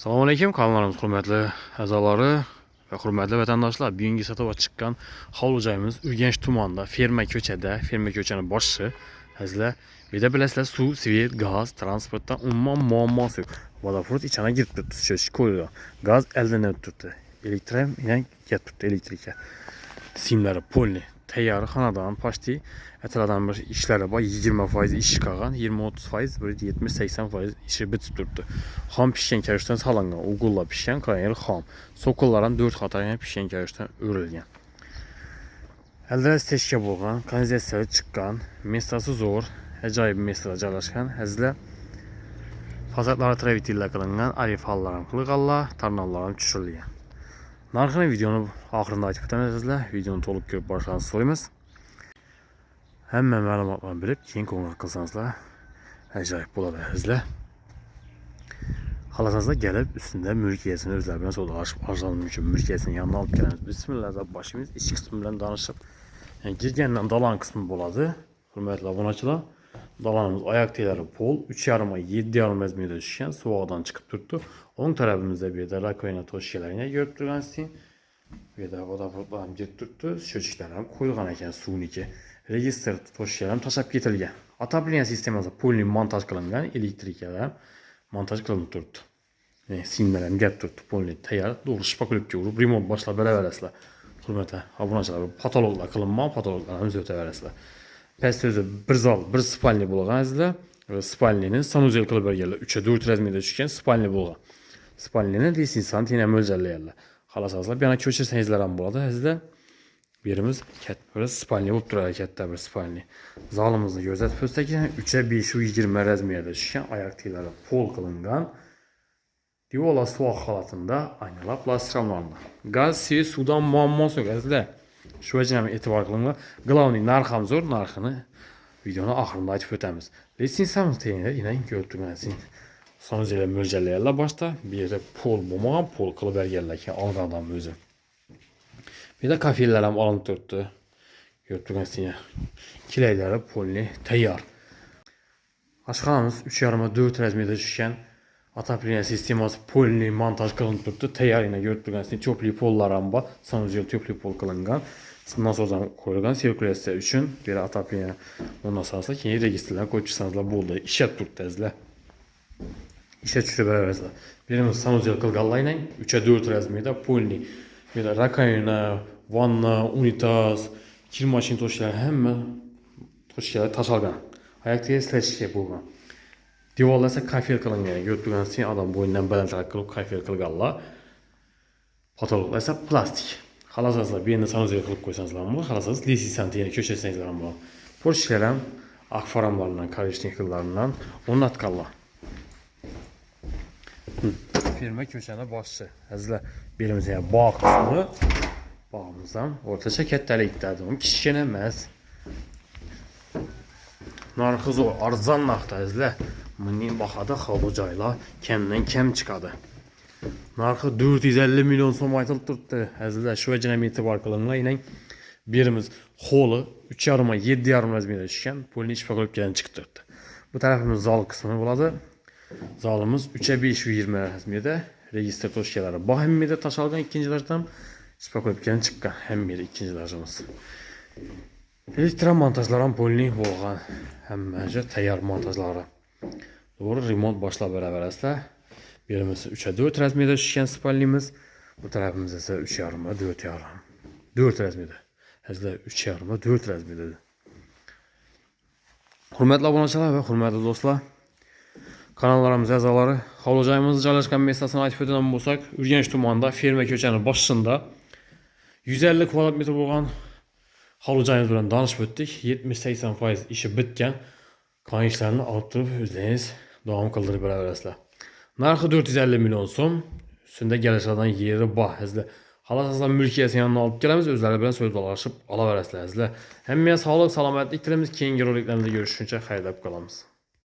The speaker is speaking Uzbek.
Assalomu alaykum, kanallarimiz hurmatli a'zolari va hurmatli vatandoshlar. Bugungi sotuvga chiqqan hovli joyimiz Urganch tumanida, ferma ko'chada, ferma ko'chani boshi. Sizlar bu yerda bilasizlar, suv, svet, gaz, transportdan umuman muammosi yo'q. Vodoprovod ichana girib turibdi, cho'chib qo'yilgan. Gaz eldan o'tib turibdi. Elektr ham yana ketib turibdi, elektrika. Simlari polni tayyor xonadan почти atalardan bir ishlari bor, 20% ish qilgan, 20-30%, 70-80% ishi bitib turibdi. Xom pishgan kavshdan solingan, ugullab pishgan, qayeri xom. So'qillar ham 4 qatorga pishgan kavshdan o'rilgan. Alda stechka bo'lgan, kanalizatsiya chiqqan, mestasi zo'r, ajoyib mestada joylashgan. Hazlar fasadlari travitillar qilingan, arifallar ham qilganlar, tarnavlar ham tushirilgan. Narxini videoni oxirida aytib o'tamiz sizlar. Videoni to'liq ko'rib borishingizni so'raymiz. Hamma ma'lumotlarni bilib, keyin qo'ng'iroq qilsangizlar ajoyib bo'ladi sizlar. Xohlasangiz kelib, ustida mulkiyasini o'zlari bilan savdolashib olishinglar mumkin. Mulkiyasini yanına olib kelamiz. Bismillah deb boshimiz ichki qismi bilan tanishib, girgandan dalon qismi bo'ladi. Hurmatli obunachilar, dalonimiz oyoq teglari pol 3,5 7,5 razmerda tushgan, suvoqdan chiqib turibdi. O'ng tarafimizda bu yerda rakovina toshkalarini ko'rib turgansizlar. Bu yerda vodoprovod ham ketib turibdi, sho'chiklar ham qo'yilgan ekan suvniki. Registr toshkalar ham tashab ketilgan. Отопление sistemasi polni montaj qilingan, elektrikalar montaj qilinib turibdi. Simlar ham gap turibdi, polni tayyor. To'g'ri shpakulibga urib remont boshlab beraverasizlar. Hurmatli obunachilar, patologlar qilingan, patologlarimiz o'taverasizlar. Past o'zi bir zol, bir spalni bo'lganingizlar, spalnini sanuzel qilib berganlar. 3-4 razmerda tushgan spalni bo'lgan. Spalnini 10 santimetre mo'ljallaganlar. Xohlasangiz yana ko'chirsangizlar ham bo'ladi. Sizlar birimiz katta bir spalni bo'lib turadi, katta bir spalni. Zalimizni ko'rsatib o'tsak, 3-5-20 razmerda tushgan, oyoq teglari pol qilingan. Divolar suvoq holatida, aynalar plastiklangan. Gaz, suv, suvdan muammosi yo'q sizlar. Shu uchun ham e'tibor qilinglar. Glavniy narx ham zo'r, narxini videoni oxirida aytib o'tamiz. Litsenziyamiz tayinlab, yana ko'rib turgansizlar. Sanuzel mo'ljallaganlar boshda, bu yerda pol bo'lmagan, pol qilib berganlar ekan olgandan o'zi. Bu yerda kafellar ham olinib turibdi. Ko'rib turgansizlar. Kilaylari polni tayyor. Oshxonamiz 3,5-4 razmerda tushgan. Отопление sistemasi polni montaj qilinib turibdi. Tayyorina ko'rib turgansizlar. Teplый pollar ham bor. Sanuzel teplый pol qilingan. Nasozdan qo'yilgan sirkulyatsiya uchun. Bu yerda отопление ondan sonra keyin registrlarni qo'yib chiqsangizlar bo'ldi. Ishlab turibdi sizlar. Ishga tushirib beraverasizlar. Birimiz sanuzel qilganlarning 3-4 razmerda polni. Bu yerda rakovina, vanna, unitaz, kir mashin to'shlari hamma to'shkalar tashalgan. Oyoq tegib stechka bo'lgan. Divorlar esa kafel qilingan. Ko'rib turgansizlar, odam bo'ynidan balandroq qilib kafel qilganlar. Patologlar esa plastik. Xohlasangiz bu yerni sanuzel qilib qo'ysangizlar ham bo'ladi. Xohlasangiz 10 santimetre ko'chirsangizlar ham bo'ladi. Porshlar ham akfaramlardan, korishniklardan o'rnatganlar. Firma ko'chani boshchi. Sizlar birimiz ham bog' qismi. Bog'imiz ham o'rtacha kattalikda, kichkina emas. Narxi zo'r, arzon narxda sizlar. Bundan bahada hovli joylar kamdan kam chiqadi. Narxi 450 million so'm aytilib turibdi. Sizlar shu vajina e'tibor qilinglar. Yana birimiz hovli 3,5-7,5 razmerda tushgan, polni ish qilib kelgan chiqib turibdi. Bu tarafimiz zol qismi bo'ladi. Zalimiz 3-5-20 razmerda, registr toshkalari bor hammada tashalgan, ikkinchi darajam spakoyibdan chiqqan hammada ikkinchi darajamiz. Elektr montajlar ham polni bo'lgan, hammacha tayyor montajlari. To'g'ri remont boshlab beraverasizlar. Birimiz 3-4 razmerda tushgan spalnimiz, bu tarafimiz esa 3,5-4,5 razmerda. Sizlar 3,5-4 razmerda. Hurmatli obunachilar va hurmatli do'stlar, kanallarimiz a'zolari, hovli joyimiz joylashgan mestasini aytib o'tgan bo'lsak, Urganch tumanida, ferma ko'chani boshida 150 kvadrat metr bo'lgan hovli joyimiz bilan tanishib o'tdik. 70-80% ishi bitgan. Qon ishlarini olib turib o'zingiz davom qildirib beraverasizlar. Narxi 450 million so'm. Ustida galashlardan yeri bor. Sizlar xohlasangiz mulkiyasini yanına olib kelamiz, o'zlari bilan so'zlashib olaverasizlar. Sizlar hammaga sog'lik, salomatlik tilaymiz. Keyingi roliklarda görüşguncha xayrlab qolamiz.